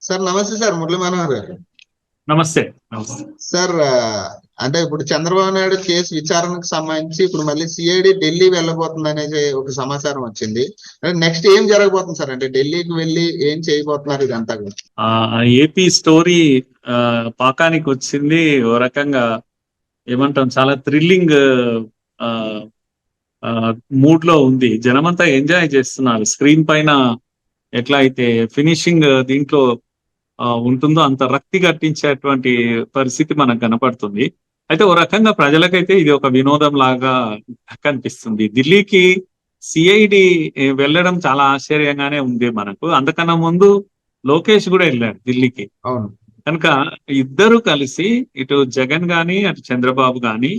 Sir నమస్తే sir, Murali Manohar గారు. నమస్తే. నమస్తే సార్ అంటే ఇప్పుడు చంద్రబాబు నాయుడు కేసు విచారణకు సంబంధించి ఇప్పుడు మళ్ళీ సిఐడి ఢిల్లీ వెళ్ళబోతుంది అనేది ఒక సమాచారం వచ్చింది. అంటే నెక్స్ట్ ఏం జరగబోతుంది సార్? అంటే ఢిల్లీకి వెళ్ళి ఏం చేయబోతున్నారు ఇదంతా కూడా? ఏపీ స్టోరీ పాకానికి వచ్చింది. ఓ రకంగా ఏమంటాం, చాలా థ్రిల్లింగ్ మూడ్ లో ఉంది. జనమంతా ఎంజాయ్ చేస్తున్నారు. స్క్రీన్ పైన ఎట్లా అయితే ఫినిషింగ్ దీంట్లో ఉంటుందో అంత రక్తి కట్టించేటువంటి పరిస్థితి మనకు కనపడుతుంది. అయితే ఓ రకంగా ప్రజలకైతే ఇది ఒక వినోదం లాగా కనిపిస్తుంది. ఢిల్లీకి సిఐడి వెళ్ళడం చాలా ఆశ్చర్యంగానే ఉంది మనకు. అంతకన్నా ముందు లోకేష్ కూడా వెళ్ళాడు ఢిల్లీకి. అవును. కనుక ఇద్దరు కలిసి, ఇటు జగన్ గాని అటు చంద్రబాబు గాని,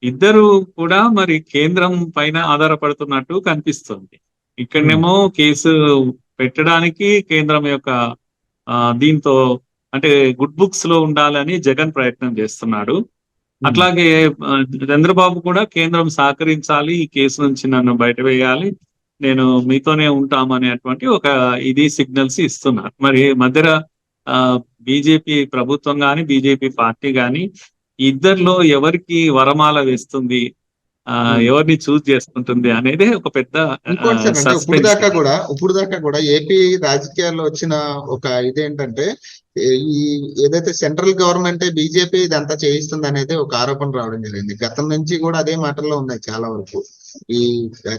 ఇద్దరు కూడా మరి కేంద్రం పైన ఆధారపడుతున్నట్టు కనిపిస్తుంది. ఇక్కడనేమో కేసు పెట్టడానికి కేంద్రం యొక్క దీంతో అంటే గుడ్ బుక్స్ లో ఉండాలని జగన్ ప్రయత్నం చేస్తున్నాడు. అట్లాగే చంద్రబాబు కూడా కేంద్రం సహకరించాలి, ఈ కేసు నుంచి నన్ను బయట వేయాలి, నేను మీతోనే ఉంటామనేటువంటి ఒక ఇది సిగ్నల్స్ ఇస్తున్నారు. మరి మధ్య బీజేపీ ప్రభుత్వం గాని బీజేపీ పార్టీ గాని ఇద్దరిలో ఎవరికి వరమాల వేస్తుంది, ఎవరిని చూస్ చేసుకుంటుంది అనేది ఒక పెద్ద ఇప్పుడు దాకా కూడా ఏపీ రాజకీయాల్లో వచ్చిన ఒక ఇదేంటంటే, ఈ ఏదైతే సెంట్రల్ గవర్నమెంట్ బీజేపీ ఇదంతా చేయిస్తుంది అనేది ఒక ఆరోపణ రావడం జరిగింది. గతం నుంచి కూడా అదే మాటల్లో ఉన్నాయి చాలా వరకు. ఈ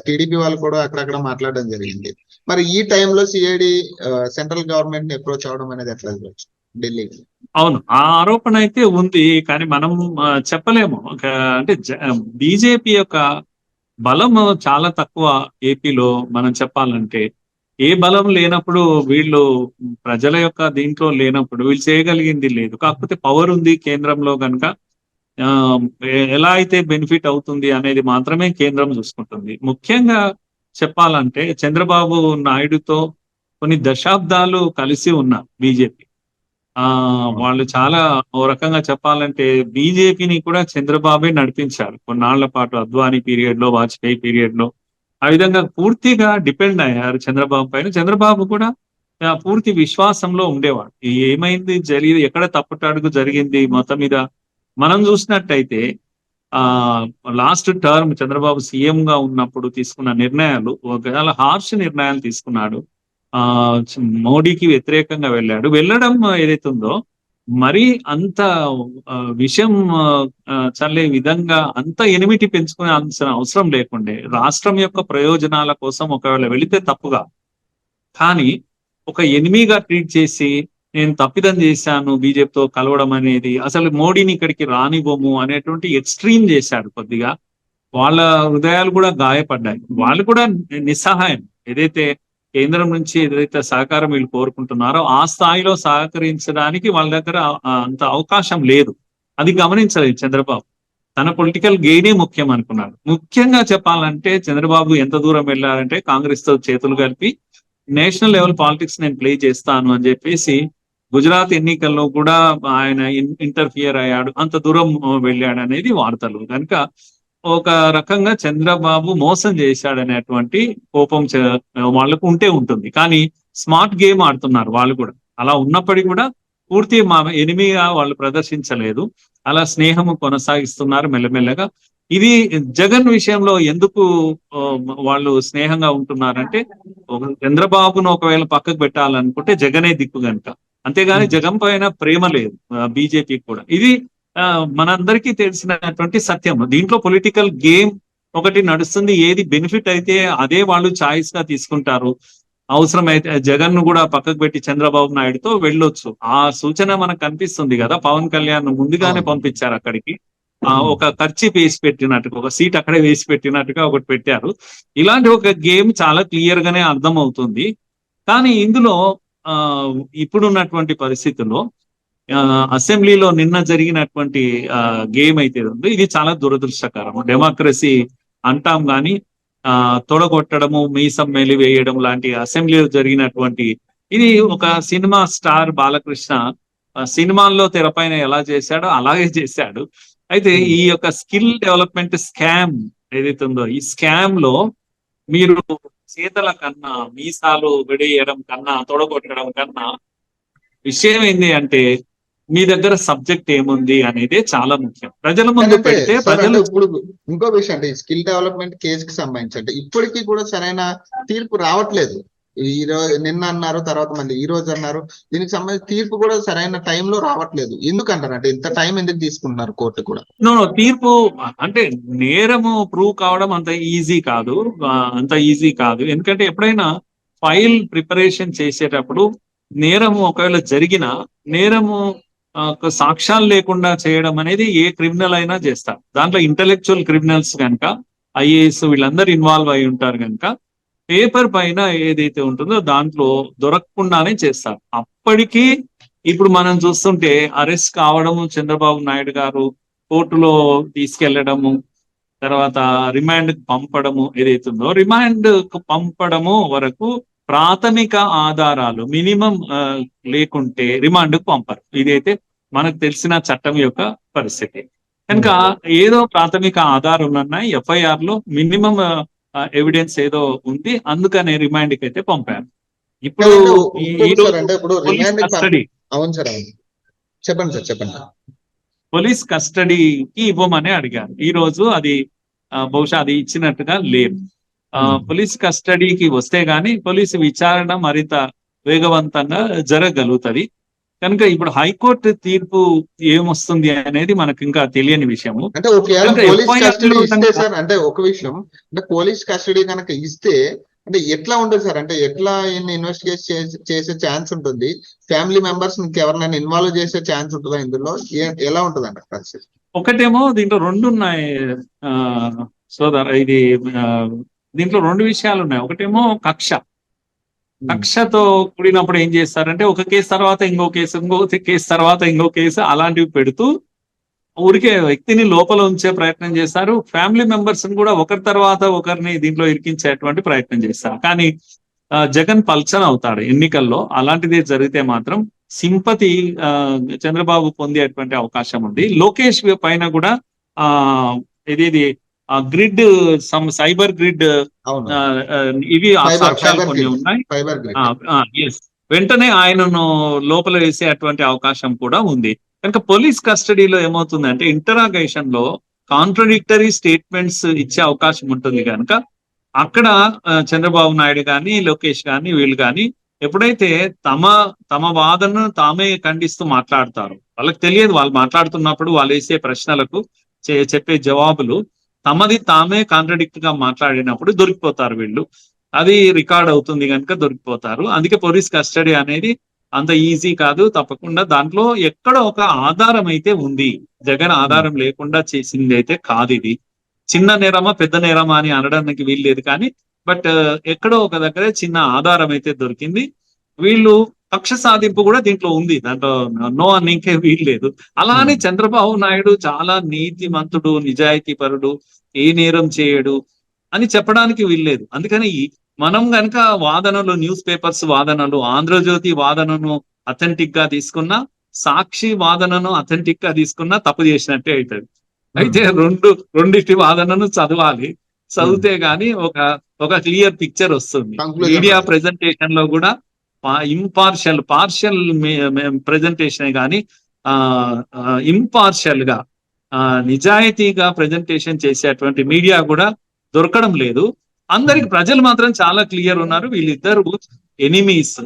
టీడీపీ వాళ్ళు కూడా అక్కడక్కడ మాట్లాడడం జరిగింది. మరి ఈ టైంలో సిఐడి సెంట్రల్ గవర్నమెంట్ ని అప్రోచ్ అవడం అనేది ఎట్లా ఢిల్లీకి? అవును, ఆ ఆరోపణ అయితే ఉంది. కానీ మనం చెప్పలేము. అంటే బీజేపీ యొక్క బలం చాలా తక్కువ ఏపీలో. మనం చెప్పాలంటే ఏ బలం లేనప్పుడు, వీళ్ళు ప్రజల యొక్క దీంట్లో లేనప్పుడు వీళ్ళు చేయగలిగింది లేదు. కాకపోతే పవర్ ఉంది కేంద్రంలో కనుక ఎలా అయితే బెనిఫిట్ అవుతుంది అనేది మాత్రమే కేంద్రం చూసుకుంటుంది. ముఖ్యంగా చెప్పాలంటే చంద్రబాబు నాయుడుతో కొన్ని దశాబ్దాలు కలిసి ఉన్న బీజేపీ, వాళ్ళు చాలా ఓ రకంగా చెప్పాలంటే బీజేపీని కూడా చంద్రబాబే నడిపించారు కొన్నాళ్ల పాటు. అద్వానీ పీరియడ్ లో, వాజ్పేయి పీరియడ్ లో ఆ విధంగా పూర్తిగా డిపెండ్ అయ్యారు చంద్రబాబు పైన. చంద్రబాబు కూడా పూర్తి విశ్వాసంలో ఉండేవాడు. ఏమైంది జరిగింది, ఎక్కడ తప్పుటడుగు జరిగింది మొత్తం మీద మనం చూసినట్టయితే లాస్ట్ టర్మ్ చంద్రబాబు సీఎం గా ఉన్నప్పుడు తీసుకున్న నిర్ణయాలు చాలా హార్ష్ నిర్ణయాలు తీసుకున్నాడు. మోడీకి వ్యతిరేకంగా వెళ్ళడం ఏదైతే ఉందో మరి అంత విషయం చల్లే విధంగా అంత ఎనిమిటి పెంచుకునే అవసరం లేకుండే. రాష్ట్రం యొక్క ప్రయోజనాల కోసం ఒకవేళ వెళితే తప్పుగా, కానీ ఒక ఎనిమిగా ట్రీట్ చేసి నేను తప్పిదం చేశాను బీజేపీతో కలవడం అనేది, అసలు మోడీని ఇక్కడికి రానివ్వము అనేటువంటి ఎక్స్ట్రీమ్ చేశాడు. కొద్దిగా వాళ్ళ హృదయాలు కూడా గాయపడ్డాయి. వాళ్ళు కూడా నిస్సహాయం. ఏదైతే కేంద్రం నుంచి ఏదైతే సహకారం వీళ్ళు కోరుకుంటున్నారో ఆ స్థాయిలో సహకరించడానికి వాళ్ళ దగ్గర అంత అవకాశం లేదు. అది గమనించలేదు చంద్రబాబు. తన పొలిటికల్ గెయినే ముఖ్యం అనుకున్నాడు. ముఖ్యంగా చెప్పాలంటే చంద్రబాబు ఎంత దూరం వెళ్ళారంటే కాంగ్రెస్ తో చేతులు కలిపి నేషనల్ లెవెల్ పాలిటిక్స్ నేను ప్లే చేస్తాను అని చెప్పేసి గుజరాత్ ఎన్నికల్లో కూడా ఆయన ఇంటర్ఫియర్ అయ్యాడు. అంత దూరం వెళ్ళాడు అనేది వార్తలు. కనుక ఒక రకంగా చంద్రబాబు మోసం చేశాడనేటువంటి కోపం వాళ్ళకు ఉంటుంది. కానీ స్మార్ట్ గేమ్ ఆడుతున్నారు వాళ్ళు కూడా. అలా ఉన్నప్పటికీ కూడా పూర్తి మా ఎనిమిగా వాళ్ళు ప్రదర్శించలేదు. అలా స్నేహము కొనసాగిస్తున్నారు మెల్లమెల్లగా. ఇది జగన్ విషయంలో ఎందుకు వాళ్ళు స్నేహంగా ఉంటున్నారంటే, చంద్రబాబును ఒకవేళ పక్కకు పెట్టాలనుకుంటే జగనే దిక్కు కనుక. అంతేగాని జగన్ పైన ప్రేమ లేదు బీజేపీకి కూడా. ఇది మనందరికీ తెలిసినటువంటి సత్యం. దీంట్లో పొలిటికల్ గేమ్ ఒకటి నడుస్తుంది. ఏది బెనిఫిట్ అయితే అదే వాళ్ళు చాయిస్ గా తీసుకుంటారు. అవసరమైతే జగన్ ను కూడా పక్కకు పెట్టి చంద్రబాబు నాయుడుతో వెళ్ళొచ్చు. ఆ సూచన మనకు కనిపిస్తుంది కదా. పవన్ కళ్యాణ్ ముందుగానే పంపించారు అక్కడికి. ఒక ఖర్చు వేసి పెట్టినట్టుగా, ఒక సీట్ అక్కడే వేసి పెట్టినట్టుగా ఒకటి పెట్టారు. ఇలాంటి ఒక గేమ్ చాలా క్లియర్ గానే అర్థం అవుతుంది. కానీ ఇందులో ఇప్పుడున్నటువంటి పరిస్థితుల్లో అసెంబ్లీలో నిన్న జరిగినటువంటి గేమ్ అయితే ఉంది, ఇది చాలా దురదృష్టకరం. డెమోక్రసీ అంటాం కానీ తొడగొట్టడము, మీసం మెలివేయడం లాంటి అసెంబ్లీలో జరిగినటువంటి ఇది ఒక సినిమా స్టార్ బాలకృష్ణ సినిమాల్లో తెరపైన ఎలా చేశాడో అలాగే చేశాడు. అయితే ఈ యొక్క స్కిల్ డెవలప్మెంట్ స్కామ్ ఏదైతే ఉందో, ఈ స్కామ్ లో మీరు చేతల కన్నా, మీసాలు విడేయడం కన్నా, తొడగొట్టడం కన్నా విషయం ఏంటి అంటే మీ దగ్గర సబ్జెక్ట్ ఏముంది అనేది చాలా ముఖ్యం. ప్రజల ముందు అంటే పెడితే సార్ అంటే ప్రజలు ఇప్పుడు ఇంకో విషయం అంటే స్కిల్ డెవలప్మెంట్ కేసుకి సంబంధించి అంటే ఇప్పటికీ కూడా సరైన తీర్పు రావట్లేదు. ఈ రోజు నిన్న అన్నారు, తర్వాత మళ్ళీ ఈ రోజు అన్నారు. దీనికి సంబంధించి తీర్పు కూడా సరైన టైంలో రావట్లేదు. ఎందుకంటారు అంటే ఇంత టైం ఎందుకు తీసుకుంటున్నారు కోర్టు కూడా? తీర్పు అంటే నేరము ప్రూవ్ కావడం అంత ఈజీ కాదు, ఎందుకంటే ఎప్పుడైనా ఫైల్ ప్రిపరేషన్ చేసేటప్పుడు నేరము ఒకవేళ జరిగినా నేరము సాక్ష్యాలు లేకుండా చేయడం అనేది ఏ క్రిమినల్ అయినా చేస్తారు. దాంట్లో ఇంటలెక్చువల్ క్రిమినల్స్ కనుక ఐఏఎస్ వీళ్ళందరూ ఇన్వాల్వ్ అయి ఉంటారు కనుక పేపర్ పైన ఏదైతే ఉంటుందో దాంట్లో దొరకకుండానే చేస్తారు. అప్పటికీ ఇప్పుడు మనం చూస్తుంటే అరెస్ట్ కావడము, చంద్రబాబు నాయుడు గారు కోర్టులో తీసుకెళ్లడము, తర్వాత రిమాండ్ కు పంపడము ఏదైతుందో, రిమాండ్ కు పంపడము వరకు ప్రాథమిక ఆధారాలు మినిమం లేకుంటే రిమాండ్ కు పంపరు. ఇదైతే మనకు తెలిసిన చట్టం యొక్క పరిస్థితి కనుక ఏదో ప్రాథమిక ఆధారాలు ఉన్నాయి, ఎఫ్ఐఆర్ లో మినిమం ఎవిడెన్స్ ఏదో ఉంది, అందుకనే రిమాండ్ కి అయితే పంపారు. ఇప్పుడు పోలీస్ కస్టడీ, అవును సార్, అవును, చెప్పండి సార్, చెప్పండి. పోలీస్ కస్టడీకి ఇవ్వమని అడిగారు. ఈ రోజు అది బహుశా అది ఇచ్చినట్టుగా లేదు. పోలీస్ కస్టడీకి వస్తే గానీ పోలీసు విచారణ మరింత వేగవంతంగా జరగగలుగుతుంది. కనుక ఇప్పుడు హైకోర్టు తీర్పు ఏమొస్తుంది అనేది మనకు ఇంకా తెలియని విషయము. అంటే ఒకవేళ పోలీస్ కస్టడీ ఇస్తే సార్, అంటే ఒక విషయం అంటే పోలీస్ కస్టడీ కనుక ఇస్తే అంటే ఎట్లా ఉంటుంది సార్? అంటే ఎట్లా ఇన్వెస్టిగేట్ చేసే ఛాన్స్ ఉంటుంది? ఫ్యామిలీ మెంబర్స్ ఎవరినైనా ఇన్వాల్వ్ చేసే ఛాన్స్ ఉంటుందా ఇందులో? ఎలా ఉంటుంది అంటే పరిస్థితి? ఒకటేమో దీంట్లో రెండు ఉన్నాయి సోదర్, ఇది దీంట్లో రెండు విషయాలు ఉన్నాయి. ఒకటేమో కక్షతో కూడినప్పుడు ఏం చేస్తారంటే ఒక కేసు తర్వాత ఇంకో కేసు, ఇంకో కేసు తర్వాత ఇంకో కేసు అలాంటివి పెడుతూ ఊరికే వ్యక్తిని లోపల ఉంచే ప్రయత్నం చేస్తారు. ఫ్యామిలీ మెంబర్స్ కూడా ఒకరి తర్వాత ఒకరిని దీంట్లో ఇరికించేటువంటి ప్రయత్నం చేస్తారు. కానీ జగన్ పల్చన్ అవుతాడు ఎన్నికల్లో. అలాంటిది జరిగితే మాత్రం సింపతి చంద్రబాబు పొందేటువంటి అవకాశం ఉంది. లోకేష్ పైన కూడా ఇది గ్రిడ్, సైబర్ గ్రిడ్, ఇవి సాక్ష్యాలు కొన్ని ఉన్నాయి. వెంటనే ఆయనను లోపల వేసేటువంటి అవకాశం కూడా ఉంది. కనుక పోలీస్ కస్టడీలో ఏమవుతుందంటే ఇంటరాగేషన్ లో కాంట్రడిక్టరీ స్టేట్మెంట్స్ ఇచ్చే అవకాశం ఉంటుంది కనుక అక్కడ చంద్రబాబు నాయుడు కానీ లోకేష్ కానీ వీళ్ళు కానీ ఎప్పుడైతే తమ వాదనను తామే ఖండిస్తూ మాట్లాడతారు, వాళ్ళకి తెలియదు వాళ్ళు మాట్లాడుతున్నప్పుడు వాళ్ళు వేసే ప్రశ్నలకు చెప్పే జవాబులు తమది తామే కాంట్రడిక్ట్ గా మాట్లాడినప్పుడు దొరికిపోతారు వీళ్ళు. అది రికార్డ్ అవుతుంది కనుక దొరికిపోతారు. అందుకే పోలీస్ కస్టడీ అనేది అంత ఈజీ కాదు. తప్పకుండా దాంట్లో ఎక్కడ ఒక ఆధారం అయితే ఉంది. జగన్ ఆధారం లేకుండా చేసింది అయితే కాదు. ఇది చిన్న నేరమా పెద్ద నేరమా అని అనడానికి వీల్లేదు, కానీ బట్ ఎక్కడో ఒక దగ్గర చిన్న ఆధారం అయితే దొరికింది. వీళ్ళు కక్ష సాధింపు కూడా దీంట్లో ఉంది, దాంట్లో నో అన్నికే వీల్లేదు. అలానే చంద్రబాబు నాయుడు చాలా నీతిమంతుడు, నిజాయితీ పరుడు, ఏ నేరం చేయడు అని చెప్పడానికి వీల్లేదు. అందుకని మనం గనక వాదనలు, న్యూస్ పేపర్స్ వాదనలు, ఆంధ్రజ్యోతి వాదనను అథెంటిక్ గా తీసుకున్నా, సాక్షి వాదనను అథెంటిక్ గా తీసుకున్నా తప్పు చేసినట్టే అవుతుంది. అయితే రెండింటి వాదనను చదవాలి. చదివితే గానీ ఒక క్లియర్ పిక్చర్ వస్తుంది. మీడియా ప్రెజెంటేషన్ లో కూడా పార్షియల్ ప్రెజెంటేషన్ కానీ ఇంపార్షియల్ గా నిజాయితీగా ప్రెజెంటేషన్ చేసేటువంటి మీడియా కూడా దొరకడం లేదు. అందరికి ప్రజలు మాత్రం చాలా క్లియర్ ఉన్నారు, వీళ్ళిద్దరు ఎనిమీస్,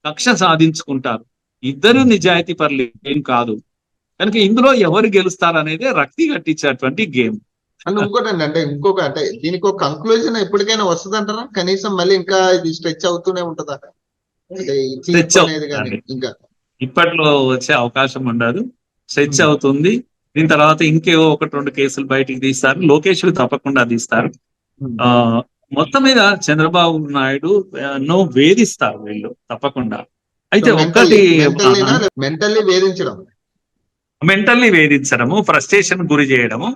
కక్ష సాధించుకుంటారు, ఇద్దరు నిజాయితీ పరులు ఏం కాదు. కనుక ఇందులో ఎవరు గెలుస్తారు అనేది రక్తి కట్టించేటువంటి గేమ్. అంటే దీనికి ఒక కంక్లూజన్ ఎప్పటికైనా వస్తుంది అంటారా? కనీసం మళ్ళీ ఇంకా ఇది స్ట్రెచ్ అవుతూనే ఉంటుందా? ఇంకా ఇప్పట్లో వచ్చే అవకాశం ఉండదు, స్ట్రెచ్ అవుతుంది. దీని తర్వాత ఇంకేవో 1-2 కేసులు బయటికి తీస్తారు, లోకేష్ తప్పకుండా తీస్తారు. మొత్తం మీద చంద్రబాబు నాయుడు వేధిస్తారు వీళ్ళు తప్పకుండా. అయితే ఒక్కటి మెంటల్లీ వేధించడము, ఫ్రస్ట్రేషన్ గురి చేయడము.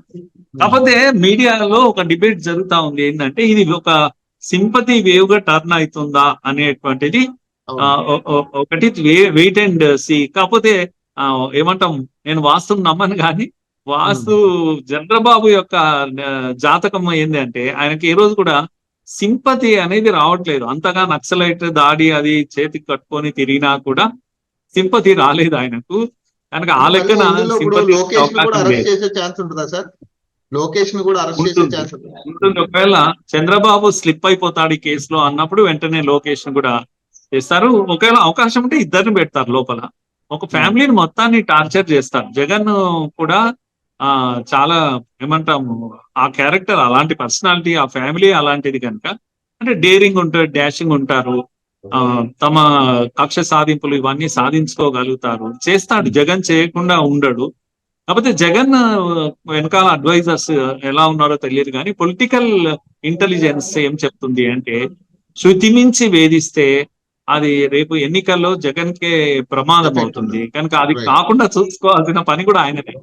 కాకపోతే మీడియాలో ఒక డిబేట్ జరుగుతా ఉంది ఏంటంటే ఇది ఒక సింపతి వేవ్ గా టర్న్ అవుతుందా అనేటువంటిది ఒకటి వెయిట్ అండ్ సీ. కాకపోతే ఏమంటాం, నేను వాస్తుని నమ్మను కానీ వాస్తు చంద్రబాబు యొక్క జాతకం ఏంది అంటే ఆయనకి ఏ రోజు కూడా సింపతి అనేది రావట్లేదు. అంతగా నక్సలైట్ దాడి అది చేతికి కట్టుకొని తిరిగినా కూడా సింపతి రాలేదు ఆయనకు. కనుక ఆ మళ్ళీ లెక్కన ఇందులో ఇప్పుడు సింపతి లోకేష్ ని కూడా అవకాశం అరెస్ట్ లేదు. చేసే ఛాన్స్ ఉంటుందా సార్? లోకేష్ ని కూడా అరెస్ట్ చేసే ఉంటుంది ఛాన్స్ ఉంటుందా? ఉంటుంది. ఒకవేళ చంద్రబాబు స్లిప్ అయిపోతాడు ఈ కేసులో అన్నప్పుడు వెంటనే లోకేష్ ని కూడా చేస్తారు. ఒకవేళ అవకాశం ఉంటే ఇద్దరిని పెడతారు లోపల. ఒక ఫ్యామిలీని మొత్తాన్ని టార్చర్ చేస్తారు. జగన్ కూడా చాలా ఏమంటాము, ఆ క్యారెక్టర్ అలాంటి పర్సనాలిటీ, ఆ ఫ్యామిలీ అలాంటిది కనుక, అంటే డేరింగ్ ఉంటారు, డాషింగ్ ఉంటారు, తమ కక్ష సాధింపులు ఇవన్నీ సాధించుకోగలుగుతారు, చేస్తాడు. జగన్ చేయకుండా ఉండడు. కాకపోతే జగన్ వెనకాల అడ్వైజర్స్ ఎలా ఉన్నారో తెలియదు కానీ పొలిటికల్ ఇంటెలిజెన్స్ ఏం చెప్తుంది అంటే, శృతి మించి వేధిస్తే అది రేపు ఎన్నికల్లో జగన్ కే ప్రమాదం ఎఫెక్ట్ అవుతుంది. ఉంటుంది. కనుక అది రైట్. కాకుండా చూసుకోవాల్సిన పని కూడా ఆయనదే.